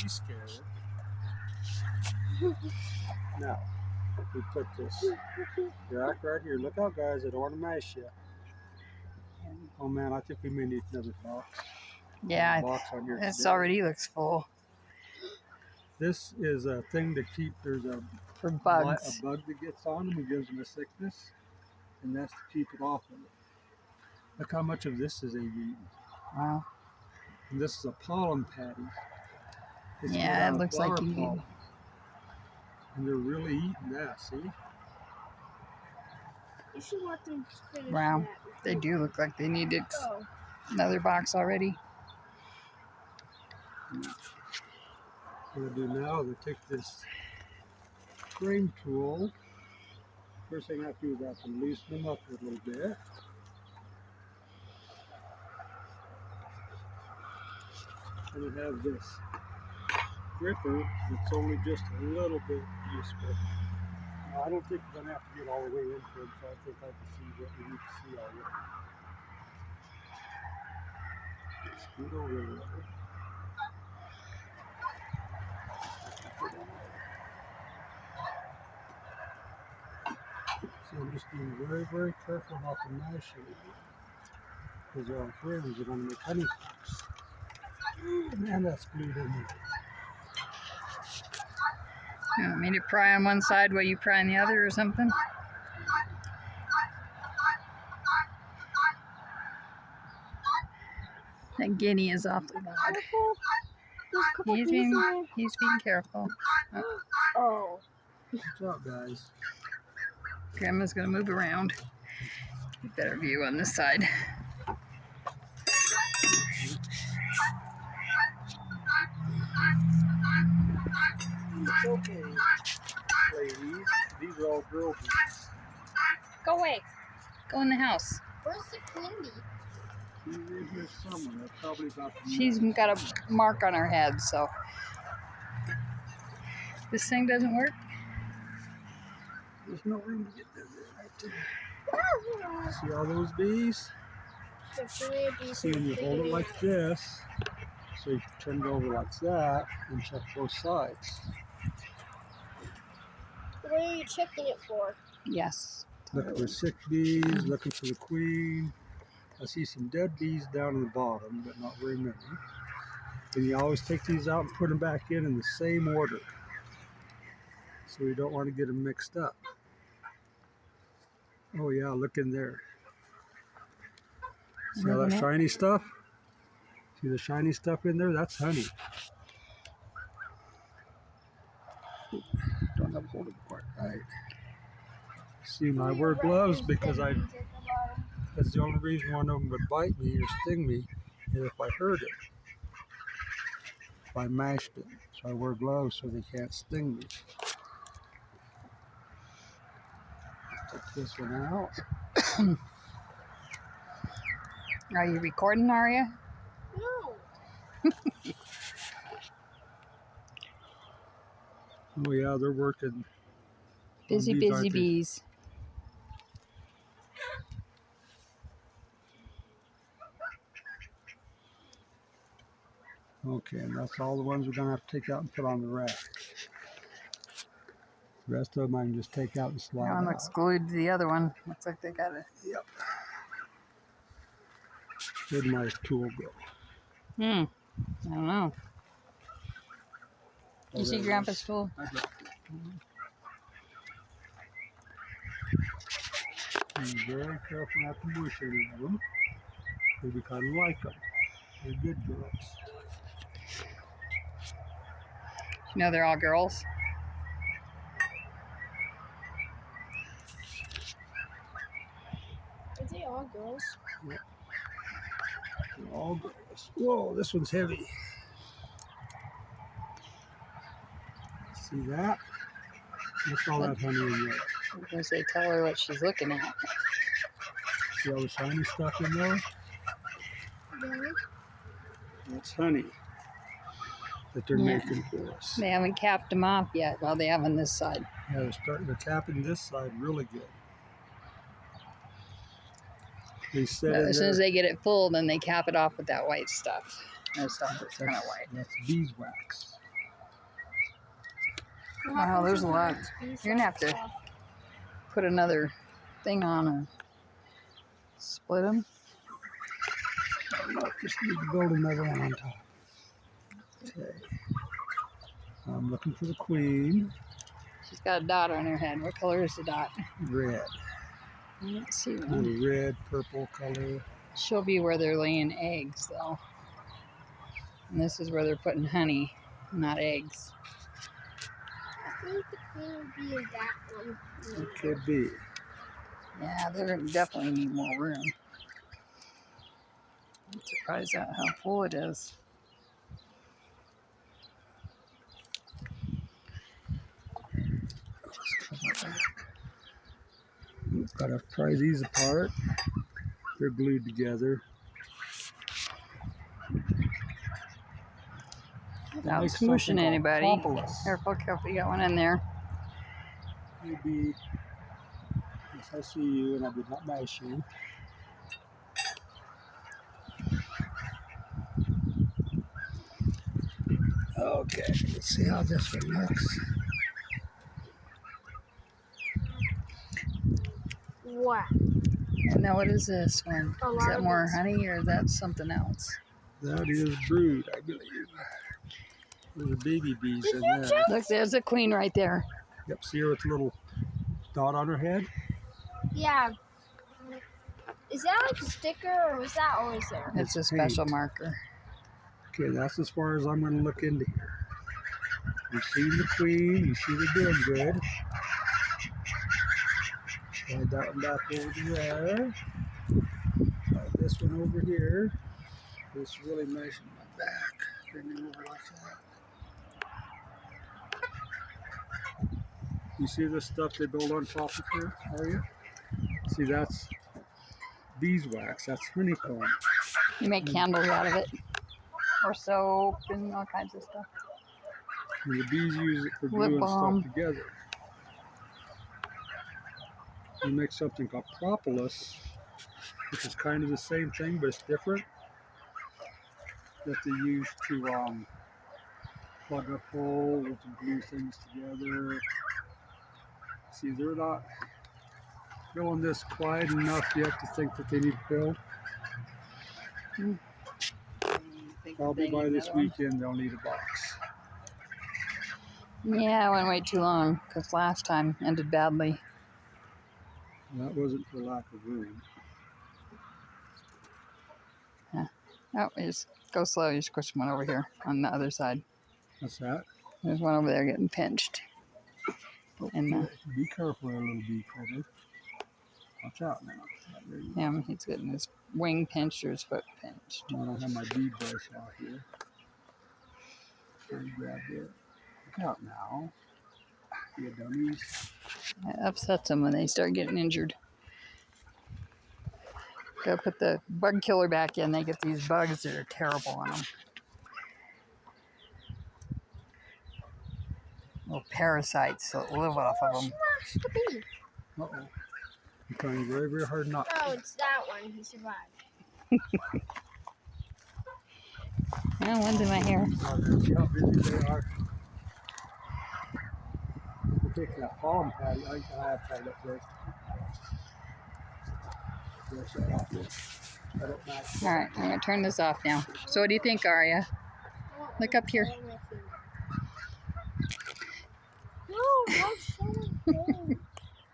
be scared. Now, we put this rack right here. Look out, guys, I don't want to mash yet. Oh man, I think we may need another box. Yeah, Box on here this today. already looks full. This is a thing to keep, there's a bugs. A bug that gets on them and gives them a sickness, and that's to keep it off of it. Look how much of this is they've eaten. Wow. And this is a pollen patty. It's Yeah, it looks like pollen. And they're really eating that, see? You should let them finish wow, that. they do look like they needed another box already. What I do now is I take this frame tool. First thing I have to do is I have to loosen them up a little bit. And I have this gripper that's only just a little bit useful. Now, I don't think we're going to have to get all the way into it, so I think I can see what we need to see already. Scoot over a little. So I'm just being very, very careful about the mashing, because our frames are going to make honeypots. Oh man, that's glued in here. You want me to pry on one side while you pry on the other or something? That guinea is awfully loud. He's being careful. Oh. Good job, guys. Grandma's gonna move around. Get better view on this side. It's okay, ladies. These are all girl bees. Go away. Go in the house. Where's the candy? She's in here somewhere. That's probably about the She's got a mark on her head, so. This thing doesn't work? There's no room to get there. Right there. See all those bees? See, when you hold it like this, so you turn it over like that and check both sides. What are you checking it for? Yes. Looking for sick bees, looking for the queen. I see some dead bees down in the bottom, but not very many. And you always take these out and put them back in the same order. So you don't want to get them mixed up. Oh yeah, look in there. See all that shiny stuff? See the shiny stuff in there? That's honey. Don't have to hold it quite right. See, I wear gloves because that's the only reason one of them would bite me or sting me is if I hurt it. If I mashed it. So I wear gloves so they can't sting me. Take this one out. Are you recording, Aria? No. Oh yeah, they're working. Busy bees. Okay, and that's all the ones we're going to have to take out and put on the rack. The rest of them I can just take out and slide That one out. looks glued to the other one. Looks like they got it. Yep. Where'd my tool go? I don't know. Oh, You see there it Grandpa's is. tool? I dropped it. Be very careful not to mush any of them. Maybe kind of like them. They're good girls. You know they're all girls. Are they all girls? Yep. They're all girls. Whoa, this one's heavy. See that? Look all that honey in there. I was going to say, tell her what she's looking at. See all the shiny stuff in there? No. That's honey that they're making for us. They haven't capped them off yet. Well, they have on this side. Yeah, they're capping this side really good. They said But as soon as they get it full, then they cap it off with that white stuff. That stuff that's kind of white. That's beeswax. Wow, there's a lot. You're gonna have to put another thing on and split them. Just need to build another one on top. Okay. I'm looking for the queen. She's got a dot on her head. What color is the dot? Red. I don't see A one. little red, purple color. She'll be where they're laying eggs, though. And this is where they're putting honey, not eggs. I think the queen would be in that one. It could be. Yeah, they're gonna definitely need more room. I'm surprised at how full it is. Gotta pry these apart. They're glued together. Without Make smooshing something called anybody. propolis. Careful, careful, you got one in there. Maybe. Yes, I see you, and I did not mash you. Okay, let's see how this one looks. What? Now, what is this one? A Is lot that of more bees. honey or is that something else? That is brood, I believe. There's a baby bees Did in you there. check? Look, there's a queen right there. Yep, see her with a little dot on her head? Yeah. Is that like a sticker or was that always there? It's a It's special paint. marker. Okay, that's as far as I'm going to look into here. You see the queen, you see they're doing good. Slide that one back over to there. Slide this one over here. This really nice in my back. Bring it over like that. You see this stuff they build on top of here, are you? See, that's beeswax, that's honeycomb. You make candles out of it. Or soap and all kinds of stuff. And the bees use it for Lip gluing balm. stuff together. You make something called propolis, which is kind of the same thing, but it's different. That they use to plug up holes and glue things together. See, they're not filling this quiet enough yet to think that they need to build. Probably by this weekend they'll need a box. Yeah, I wouldn't wait too long because last time ended badly. And that wasn't for lack of room. Oh, you just go slow. You just push one over here on the other side. What's that? There's one over there getting pinched. And Okay, be careful there, little bee critter. Watch out now. There you go. him, he's getting his wing pinched or his foot pinched. I don't have my bead brush out here. Try to grab it. Look out now. You dummies. It upsets them when they start getting injured. Gotta put the bug killer back in. They get these bugs that are terrible on them. Little parasites that live off of them. Smash the bee. Uh-oh. I'm trying very, very hard not Oh, to. it's that one. He survived. Oh, one's in my hair. See how busy they are. We'll take that palm pad. I have tied up there. Yes, I have to. I don't know. All right, I'm gonna turn this off now. So what do you think, Aria? Look up here.